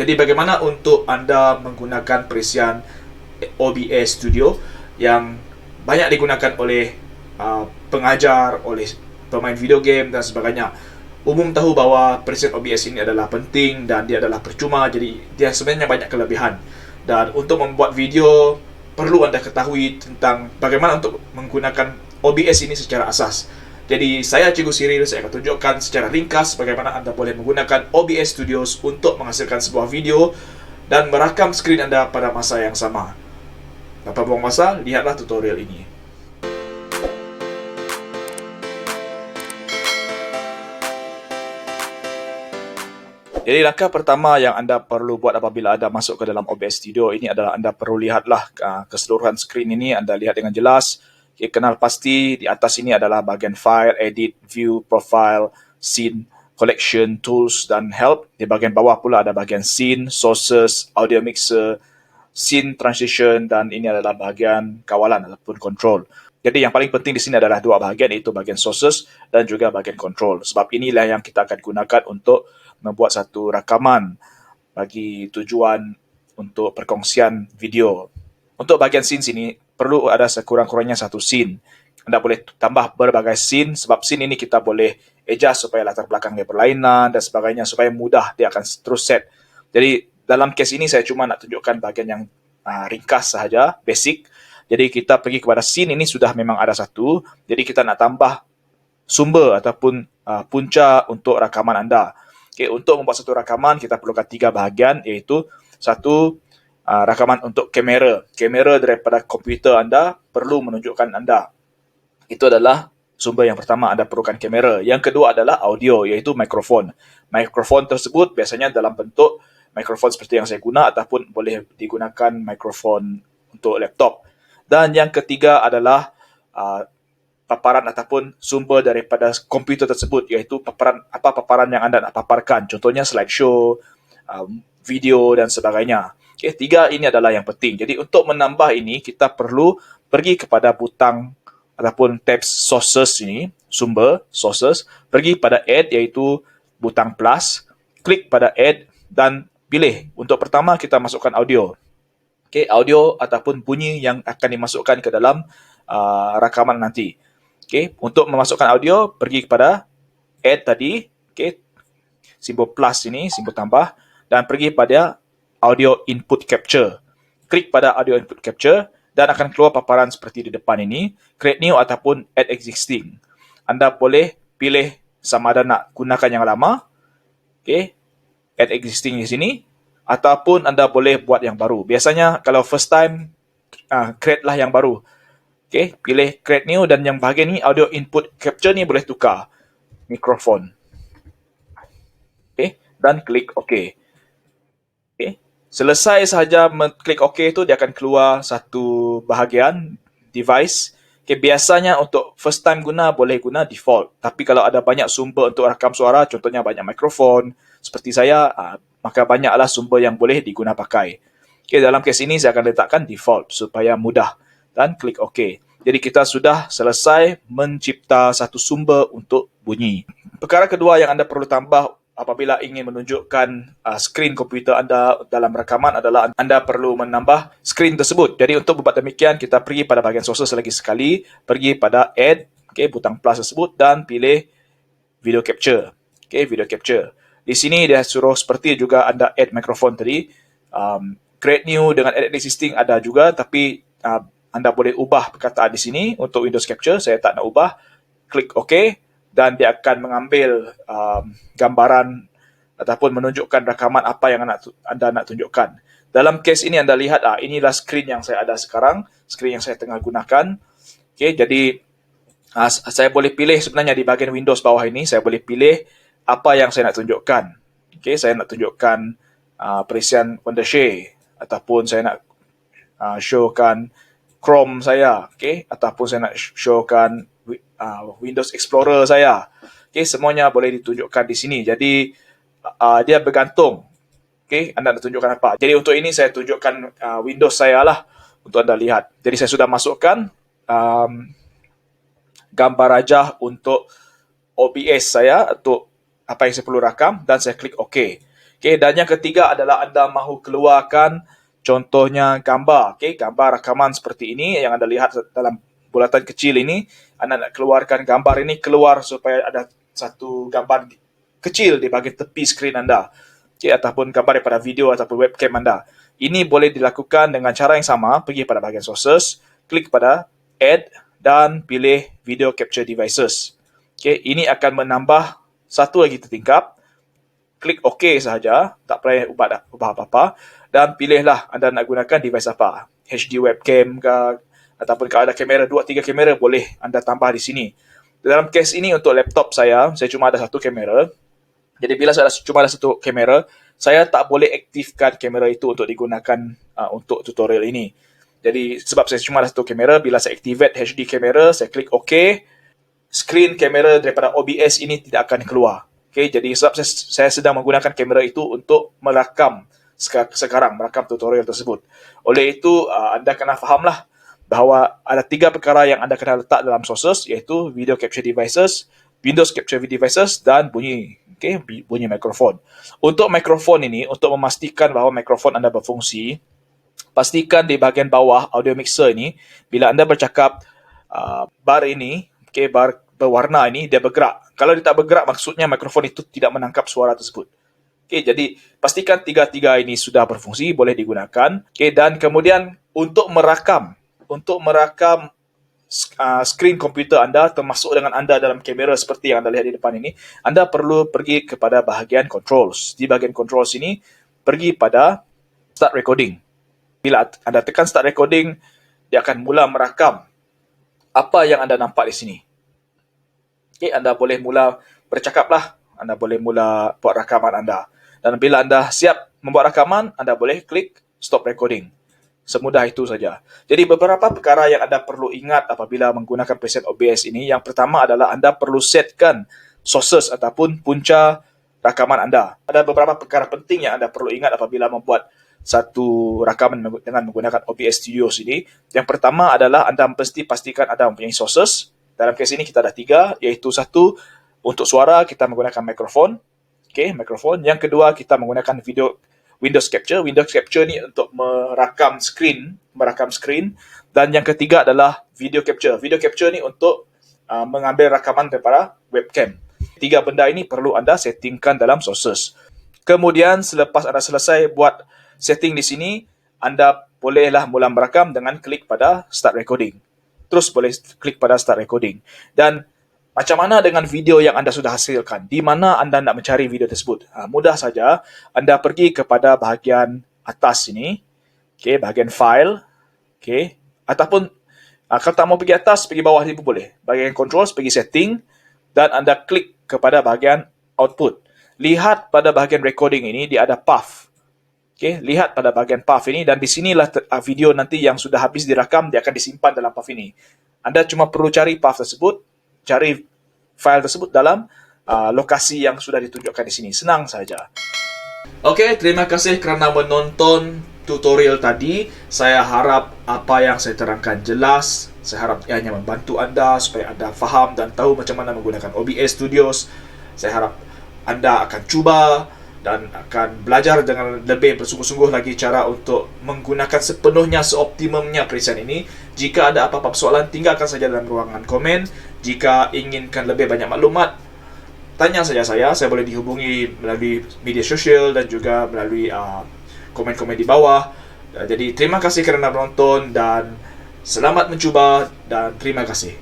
Jadi bagaimana untuk anda menggunakan perisian OBS Studio yang banyak digunakan oleh pengajar, oleh pemain video game dan sebagainya. Umum tahu bahawa perisian OBS ini adalah penting dan dia adalah percuma, jadi dia sebenarnya banyak kelebihan. Dan untuk membuat video, perlu anda ketahui tentang bagaimana untuk menggunakan OBS ini secara asas. Jadi saya Cikgu Siril, saya akan tunjukkan secara ringkas bagaimana anda boleh menggunakan OBS Studios untuk menghasilkan sebuah video dan merakam skrin anda pada masa yang sama. Tanpa buang masa, lihatlah tutorial ini. Jadi langkah pertama yang anda perlu buat apabila anda masuk ke dalam OBS Studio ini adalah anda perlu lihatlah keseluruhan skrin ini, anda lihat dengan jelas. Okay, kenal pasti di atas ini adalah bahagian File, Edit, View, Profile, Scene, Collection, Tools dan Help. Di bahagian bawah pula ada bahagian Scene, Sources, Audio Mixer, Scene Transition dan ini adalah bahagian kawalan ataupun control. Jadi yang paling penting di sini adalah dua bahagian, iaitu bahagian Sources dan juga bahagian Control. Sebab inilah yang kita akan gunakan untuk membuat satu rakaman bagi tujuan untuk perkongsian video. Untuk bahagian scene sini, perlu ada sekurang-kurangnya satu scene. Anda boleh tambah berbagai scene, sebab scene ini kita boleh adjust supaya latar belakangnya berlainan dan sebagainya, supaya mudah dia akan terus set. Jadi dalam case ini saya cuma nak tunjukkan bahagian yang ringkas sahaja, basic. Jadi kita pergi kepada scene ini sudah memang ada satu, jadi kita nak tambah sumber ataupun punca untuk rakaman anda. Okay, untuk membuat satu rakaman, kita perlukan tiga bahagian, iaitu satu, rakaman untuk kamera. Kamera daripada komputer anda perlu menunjukkan anda. Itu adalah sumber yang pertama, anda perlukan kamera. Yang kedua adalah audio, iaitu mikrofon. Mikrofon tersebut biasanya dalam bentuk mikrofon seperti yang saya guna ataupun boleh digunakan mikrofon untuk laptop. Dan yang ketiga adalah paparan ataupun sumber daripada komputer tersebut, iaitu paparan yang anda nak paparkan, contohnya slideshow, video dan sebagainya. Okay, tiga ini adalah yang penting. Jadi untuk menambah ini, kita perlu pergi kepada butang ataupun tab sources ini, sumber, sources, pergi pada add, iaitu butang plus, klik pada add dan pilih. Untuk pertama kita masukkan audio. Okay, audio ataupun bunyi yang akan dimasukkan ke dalam rakaman nanti. Okay, untuk memasukkan audio, pergi kepada add tadi, okay, simbol plus ini, simbol tambah, dan pergi pada audio input capture. Klik pada audio input capture dan akan keluar paparan seperti di depan ini, create new ataupun add existing. Anda boleh pilih sama ada nak gunakan yang lama, okay, add existing di sini, ataupun anda boleh buat yang baru. Biasanya kalau first time, create lah yang baru. Okay, pilih create new dan yang bahagian ni audio input capture ni boleh tukar mikrofon. Okay, dan klik OK. Okay, selesai sahaja klik OK itu dia akan keluar satu bahagian device. Okay, biasanya untuk first time guna boleh guna default. Tapi kalau ada banyak sumber untuk rakam suara, contohnya banyak mikrofon seperti saya, maka banyaklah sumber yang boleh diguna pakai. Okay, dalam kes ini saya akan letakkan default supaya mudah dan klik OK. Jadi kita sudah selesai mencipta satu sumber untuk bunyi. Perkara kedua yang anda perlu tambah apabila ingin menunjukkan skrin komputer anda dalam rakaman adalah anda perlu menambah skrin tersebut. Jadi untuk membuat demikian, kita pergi pada bahagian sources lagi sekali, pergi pada add, okay, butang plus tersebut dan pilih video capture. Okay, video capture. Di sini dia suruh seperti juga anda add mikrofon tadi. Create new dengan add existing ada juga, tapi anda boleh ubah perkataan di sini untuk Windows Capture. Saya tak nak ubah. Klik OK dan dia akan mengambil gambaran ataupun menunjukkan rakaman apa yang anda nak tunjukkan. Dalam case ini anda lihat, inilah skrin yang saya ada sekarang, skrin yang saya tengah gunakan. Okay, jadi saya boleh pilih sebenarnya di bahagian Windows bawah ini, saya boleh pilih apa yang saya nak tunjukkan. Okay, saya nak tunjukkan perisian Wondershare ataupun saya nak showkan Chrome saya, okay, ataupun saya nak showkan Windows Explorer saya. Okay, semuanya boleh ditunjukkan di sini. Jadi dia bergantung, okay, anda nak tunjukkan apa. Jadi untuk ini saya tunjukkan Windows saya lah untuk anda lihat. Jadi saya sudah masukkan gambar rajah untuk OBS saya, untuk apa yang saya perlu rakam, dan saya klik OK. Okay, dan yang ketiga adalah anda mahu keluarkan contohnya gambar. Okay, gambar rakaman seperti ini yang anda lihat dalam bulatan kecil ini. Anda nak keluarkan gambar ini keluar supaya ada satu gambar kecil di bahagian tepi skrin anda. Okay, ataupun gambar daripada video ataupun webcam anda. Ini boleh dilakukan dengan cara yang sama. Pergi pada bahagian sources, klik pada add dan pilih video capture devices. Okay, ini akan menambah satu lagi tertingkap. Klik OK sahaja, tak payah ubah apa-apa, dan pilihlah anda nak gunakan device apa. HD webcam ke, ataupun kalau ada kamera 2-3 kamera boleh anda tambah di sini. Dalam kes ini untuk laptop saya cuma ada satu kamera. Jadi bila saya cuma ada satu kamera, saya tak boleh aktifkan kamera itu untuk digunakan untuk tutorial ini. Jadi sebab saya cuma ada satu kamera, bila saya activate HD kamera, saya klik OK, screen kamera daripada OBS ini tidak akan keluar. Okay, jadi sebab saya sedang menggunakan kamera itu untuk merakam sekarang, merakam tutorial tersebut. Oleh itu, anda kena fahamlah bahawa ada 3 perkara yang anda kena letak dalam sources, iaitu video capture devices, Windows capture devices, dan bunyi mikrofon. Untuk mikrofon ini, untuk memastikan bahawa mikrofon anda berfungsi, pastikan di bahagian bawah audio mixer ini, bila anda bercakap, bar ini, bar berwarna ini, dia bergerak. Kalau dia tak bergerak, maksudnya mikrofon itu tidak menangkap suara tersebut. Jadi pastikan 3 ini sudah berfungsi, boleh digunakan. Dan kemudian untuk merakam skrin komputer anda, termasuk dengan anda dalam kamera seperti yang anda lihat di depan ini, anda perlu pergi kepada bahagian controls. Di bahagian controls ini, pergi pada start recording. Bila anda tekan start recording, dia akan mula merakam apa yang anda nampak di sini. Anda boleh mula bercakaplah, anda boleh mula buat rakaman anda. Dan bila anda siap membuat rakaman, anda boleh klik stop recording. Semudah itu saja. Jadi beberapa perkara yang anda perlu ingat apabila menggunakan preset OBS ini. Yang pertama adalah anda perlu setkan sources ataupun punca rakaman anda. Ada beberapa perkara penting yang anda perlu ingat apabila membuat satu rakaman dengan menggunakan OBS Studios ini. Yang pertama adalah anda mesti pastikan anda mempunyai sources. Dalam kes ini kita ada 3, iaitu satu untuk suara kita menggunakan mikrofon. Mikrofon. Yang kedua kita menggunakan Windows Capture. Windows Capture ni untuk merakam skrin. Dan yang ketiga adalah Video Capture. Video Capture ni untuk mengambil rakaman daripada webcam. 3 benda ini perlu anda settingkan dalam sources. Kemudian selepas anda selesai buat setting di sini, anda bolehlah mula merakam dengan klik pada Start Recording. Terus boleh klik pada Start Recording. Dan macam mana dengan video yang anda sudah hasilkan? Di mana anda nak mencari video tersebut? Mudah saja. Anda pergi kepada bahagian atas ini. Bahagian file. Ataupun kalau tak mau pergi atas, pergi bawah ni pun boleh. Bahagian controls, pergi setting. Dan anda klik kepada bahagian output. Lihat pada bahagian recording ini, dia ada path. Lihat pada bahagian path ini, dan di sinilah video nanti yang sudah habis dirakam, dia akan disimpan dalam path ini. Anda cuma perlu cari path tersebut, cari file tersebut dalam lokasi yang sudah ditunjukkan di sini. Senang saja. Terima kasih kerana menonton tutorial tadi. Saya harap apa yang saya terangkan jelas. Saya harap ianya membantu anda supaya anda faham dan tahu macam mana menggunakan OBS Studios. Saya harap anda akan cuba dan akan belajar dengan lebih bersungguh-sungguh lagi cara untuk menggunakan sepenuhnya, seoptimumnya preset ini. Jika ada apa-apa persoalan, tinggalkan saja dalam ruangan komen. Jika inginkan lebih banyak maklumat, tanya saja saya boleh dihubungi melalui media sosial dan juga melalui komen-komen di bawah. Jadi terima kasih kerana menonton dan selamat mencuba dan terima kasih.